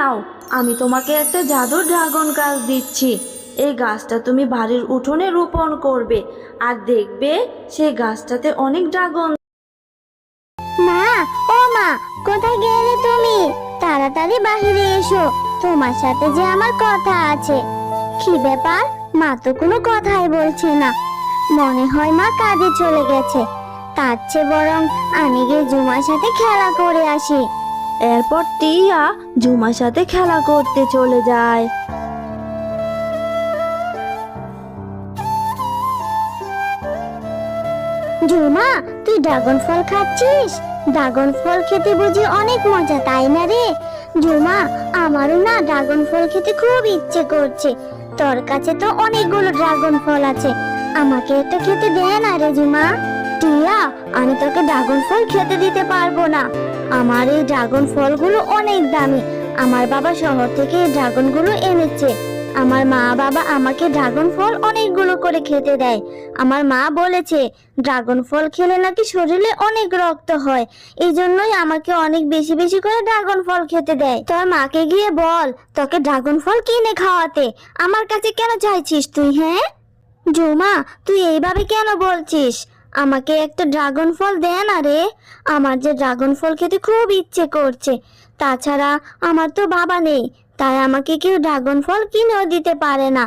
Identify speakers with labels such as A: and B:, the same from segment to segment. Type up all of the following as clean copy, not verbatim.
A: নাও, আমি তোমাকে একটা জাদুর ড্রাগন গাছ দিচ্ছি। এই গাছটা তুমি বাড়ির উঠোনে রোপণ করবে, আর দেখবে সেই গাছটাতে অনেক ড্রাগন।
B: মা, ও মা, কোথায় গেলে তুমি? তাড়াতাড়ি বাহিরে এসো, তোমার সাথে যে আমার কথা আছে। কি ব্যাপার, মা তো কোনো কথাই বলছে না। মনে হয় মা কাজে চলে গেছে। তার চেয়ে বরং আমি গিয়ে ঝুমার সাথে খেলা করে আসি।
A: এরপর টিয়া ঝুমার সাথে খেলা করতে চলে যায়।
B: ঝুমা, তুই ড্রাগন ফল খাচ্ছিস? ড্রাগন ফল খেতে বুঝি অনেক মজা, তাই না রে? ঝুমা, আমারও না ড্রাগন ফল খেতে খুব ইচ্ছে করছে। তোর কাছে তো অনেকগুলো ড্রাগন ফল আছে, আমাকে একটা খেতে দে না রে ঝুমা। টিয়া, আমি তোকে ড্রাগন ফল খেতে দিতে পারবো না। আমার এই ড্রাগন ফলগুলো অনেক দামি। আমার বাবা শহর থেকে এই ড্রাগনগুলো এনেছে। আমার মা বাবা আমাকে ড্রাগন ফল অনেকগুলো করে খেতে দেয়। আমার মা বলেছে ড্রাগন ফল খেলে নাকি শরীরে অনেক রক্ত হয়, এই জন্যই আমাকে অনেক বেশি বেশি করে ড্রাগন ফল খেতে দেয়। তোর মাকে গিয়ে বল তোকে ড্রাগন ফল কিনে খাওয়াতে। আমার কাছে কেন চাইছিস তুই? হ্যাঁ ঝুমা, তুই এইভাবে কেন বলছিস? আমাকে একটা ড্রাগন ফল দে না রে। আমার যে ড্রাগন ফল খেতে খুব ইচ্ছে করছে। তাছাড়া আমার তো বাবা নেই, তাই আমাকে কেউ ড্রাগন ফল কিনেও দিতে পারে না।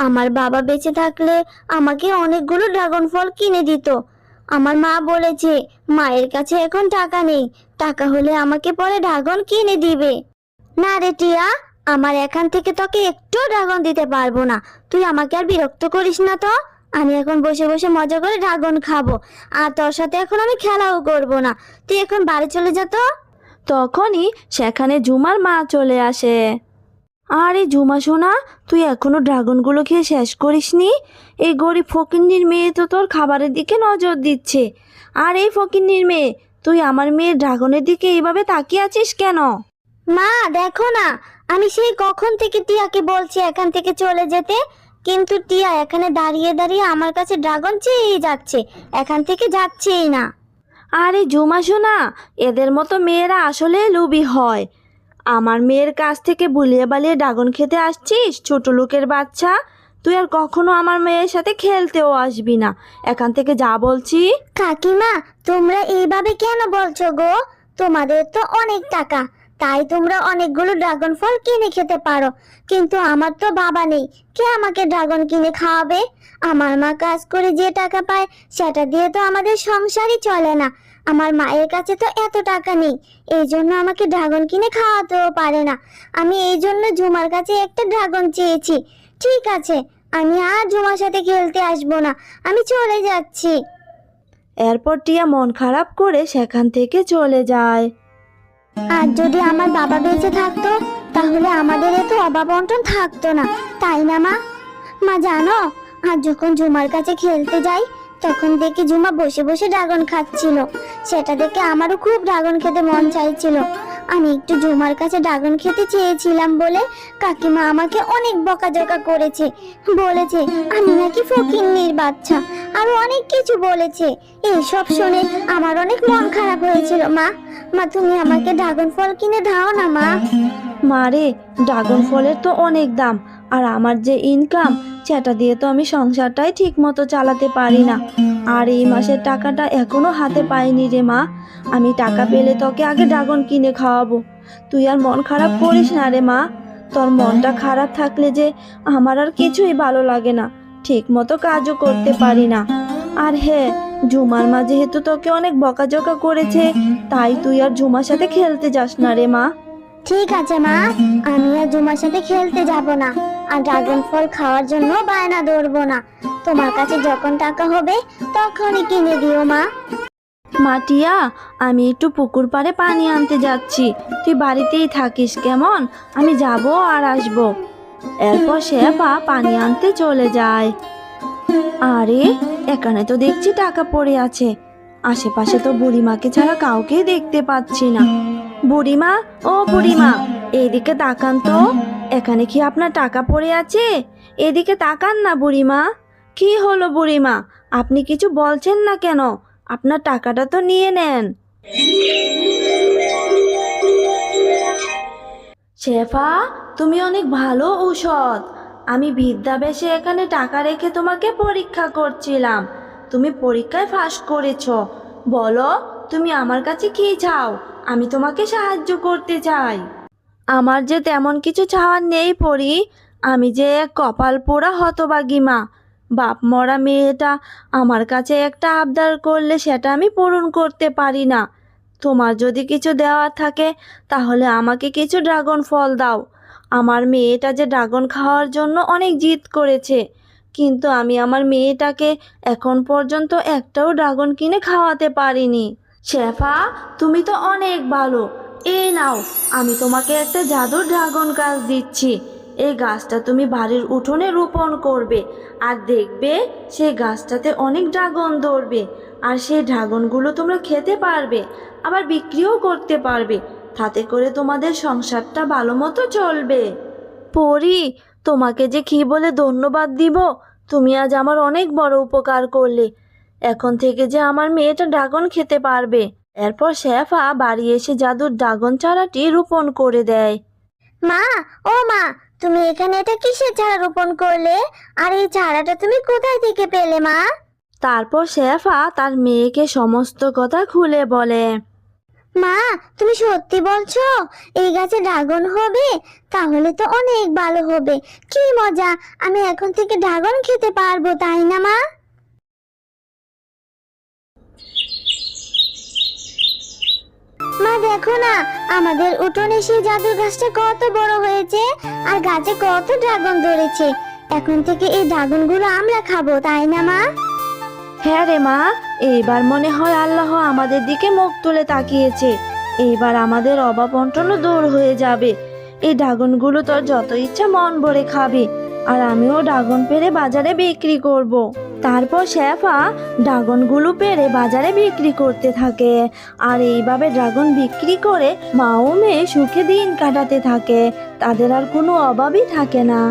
B: আমার বাবা বেঁচে থাকলে আমাকে অনেকগুলো ড্রাগন ফল কিনে দিত। আমার মা বলেছে মায়ের কাছে এখন টাকা নেই, টাকা হলে আমাকে পরে ড্রাগন কিনে দিবে। না রে টিয়া, আমার এখান থেকে তোকে একটু ড্রাগন দিতে পারবো না। তুই আমাকে আর বিরক্ত করিস না তো। আমি এখন বসে বসে মজা করে ড্রাগন খাবো, আর তোর সাথে এখন আমি খেলাও করব না। তুই এখন বাড়ি চলে যা তো।
A: তখনই সেখানে ঝুমার মা চলে আসে। আরে ঝুমা সোনা, তুই এখনো ড্রাগনগুলো খেয়ে শেষ করিসনি? এই গরিব ফকিন্নির মেয়ে তো তোর খাবারের দিকে নজর দিচ্ছে। আর এই ফকিন্নির মেয়ে, তুই আমার মেয়ের ড্রাগনের দিকে এইভাবে তাকিয়ে আছিস কেন?
B: মা দেখো না, আমি সেই কখন থেকে টিয়াকে বলছি এখান থেকে চলে যেতে, কিন্তু টিয়া এখানে দাঁড়িয়ে দাঁড়িয়ে আমার কাছে ড্রাগন চেয়েই যাচ্ছে, এখান থেকে যাচ্ছেই না।
A: আরে ঝুমা সোনা, এদের মতো মেয়েরা আসলে লোভী হয়। আমার মেয়ের কাছ থেকে বুলিয়ে বালিয়ে ড্রাগন খেতে আসছিস, ছোট লোকের বাচ্চা। তুই আর কখনো আমার মেয়ের সাথে খেলতেও আসবি না, এখান থেকে যা বলছি।
B: কাকিমা, তোমরা এইভাবে কেন বলছো গো? তোমাদের তো অনেক টাকা, তাই তোমরা অনেকগুলো ড্রাগন ফল কিনে খেতে পারো, কিন্তু আমার তো বাবা নেই, কে আমাকে ড্রাগন কিনে খাওয়াবে? আমার মা কাজ করে যে টাকা পায় সেটা দিয়ে তো আমাদের সংসারই চলে না। আমার মায়ের কাছে তো এত টাকা নেই, এই জন্য আমাকে ড্রাগন কিনে খাওয়াতেও পারে না। আমি এই জন্য ঝুমার কাছে একটা ড্রাগন চেয়েছি। ঠিক আছে, আমি আর ঝুমার সাথে খেলতে আসবো না, আমি চলে যাচ্ছি।
A: এরপর টিয়া মন খারাপ করে সেখান থেকে চলে যায়।
B: আর যদি আমার বাবা বেঁচে থাকতো তাহলে আমাদের এত অভাব অনটন থাকতো না, তাই না মা? মা জানো, আর যখন ঝুমার কাছে খেলতে যাই তখন দেখি ঝুমা বসে বসে ড্রাগন খাচ্ছিল। সেটা দেখে আমারও খুব ড্রাগন খেতে মন চাইছিল। আমি একটু ঝুমার কাছে ড্রাগন খেতে চেয়েছিলাম বলে কাকিমা আমাকে অনেক বকাঝকা করেছে, বলেছে আমি নাকি ফকিন্নির বাচ্চা, আরো অনেক কিছু বলেছে। এইসব শুনে আমার অনেক মন খারাপ হয়েছিল। মা, মা তুমি আমাকে ড্রাগন ফল কিনে দাও না মা।
A: মারে, ড্রাগন ফলের তো অনেক দাম, আর আমার যে ইনকাম সেটা দিয়ে তো আমি সংসারটাই ঠিক মতো চালাতে পারি না। আর এই মাসের টাকাটা এখনো হাতে পাইনি রে মা। আমি টাকা পেলে তোকে আগে ড্রাগন কিনে খাওয়াবো। তুই আর মন খারাপ করিস না রে মা। তোর মনটা খারাপ থাকলে যে আমার আর কিছুই ভালো লাগে না, ঠিক মতো কাজও করতে পারি না। আর হ্যাঁ, ঝুমার মা যেহেতু তোকে অনেক বকাঝকা করেছে, তাই তুই আর ঝুমার সাথে খেলতে যাস না রে মা।
B: ঠিক আছে মা, আমি আর ঝুমার সাথে খেলতে যাব না, আর ড্রাগন ফল খাওয়ার জন্য বায়না ধরবো না। তোমার কাছে যখন টাকা হবে তখনই কিনে দিও মা।
A: মাটিয়া, আমি একটু পুকুর পাড়ে পানি আনতে যাচ্ছি, তুই বাড়িতেই থাকিস কেমন? আমি যাব আর আসব। এরপর শেফা পানি আনতে চলে যায়। আরে, এখানে তো দেখছি টাকা পড়ে আছে। আশেপাশে তো বুড়িমাকে ছাড়া কাউকে দেখতে পাচ্ছি না। বুড়িমা, ও বুড়িমা, এদিকে তাকান তো। এখানে কি আপনার টাকা পড়ে আছে? এদিকে তাকান না বুড়িমা। কি হলো বুড়িমা, আপনি কিছু বলছেন না কেন? আপনার টাকাটা তো নিয়ে নেন। শেফা, তুমি অনেক ভালো ঔষধ। আমি বিদ্যাবেশে এখানে টাকা রেখে তোমাকে পরীক্ষা করছিলাম। তুমি পরীক্ষায় ফাঁস করেছো। বলো, তুমি আমার কাছে কী চাও? আমি তোমাকে সাহায্য করতে চাই। আমার যে তেমন কিছু চাওয়ার নেই পরি। আমি যে এক কপাল পোড়া হতভাগী মা। বাপ মরা মেয়েটা আমার কাছে একটা আবদার করলে সেটা আমি পূরণ করতে পারি না। তোমার যদি কিছু দেওয়ার থাকে তাহলে আমাকে কিছু ড্রাগন ফল দাও। আমার মেয়েটা যে ড্রাগন খাওয়ার জন্য অনেক জিদ করেছে, কিন্তু আমি আমার মেয়েটাকে এখন পর্যন্ত একটাও ড্রাগন কিনে খাওয়াতে পারিনি। শেফা, তুমি তো অনেক ভালো। এই নাও, আমি তোমাকে একটা জাদুর ড্রাগন গাছ দিচ্ছি। এই গাছটা তুমি বাড়ির উঠোনে রোপণ করবে, আর দেখবে সেই গাছটাতে অনেক ড্রাগন ধরবে। আর সেই ড্রাগনগুলো তোমরা খেতে পারবে, আবার বিক্রিও করতে পারবে। তাতে করে তোমাদের সংসারটা ভালো মতো চলবে। পরি, তোমাকে যে কী বলে ধন্যবাদ দিব। তুমি আজ আমার অনেক বড় উপকার করলে। এখন থেকে যে আমার মেয়েটা ড্রাগন খেতে পারবে। এরপর শেফা বাড়ি এসে জাদুর ড্রাগন চারাটি রোপণ করে দেয়।
B: মা, ও মা, তুমি এখানে এটা কিসের চারা রোপণ করলে? আর এই চারাটা তুমি কোথায় থেকে পেলে মা?
A: তারপর শেফা তার মেয়েকে সমস্ত কথা খুলে বলে।
B: মা, তুমি সত্যি বলছো এই গাছে ড্রাগন হবে? তাহলে তো অনেক ভালো হবে। কি মজা, আমি এখন থেকে ড্রাগন খেতে পারবো, তাই না মা? মা দেখো না, আমাদের উঠোনে সেই জাদুর গাছটা কত বড় হয়েছে, আর গাছে কত ড্রাগন ধরেছে। এখন থেকে এই ড্রাগনগুলো আমরা খাবো, তাই না মা?
A: হ্যাঁ রে মা, এইবার মনে হয় আল্লাহ আমাদের দিকে মুখ তুলে তাকিয়েছে। এইবার আমাদের অভাব অনটনও দূর হয়ে যাবে। এই ড্রাগনগুলো তোর যত ইচ্ছা মন ভরে খাবে, আর আমিও ড্রাগন পেড়ে বাজারে বিক্রি করব। তারপর শেফা ড্রাগনগুলো পেড়ে বাজারে বিক্রি করতে থাকে। আর এইভাবে ড্রাগন বিক্রি করে মা ও মেয়ে সুখে দিন কাটাতে থাকে। তাদের আর কোনো অভাবই থাকে না।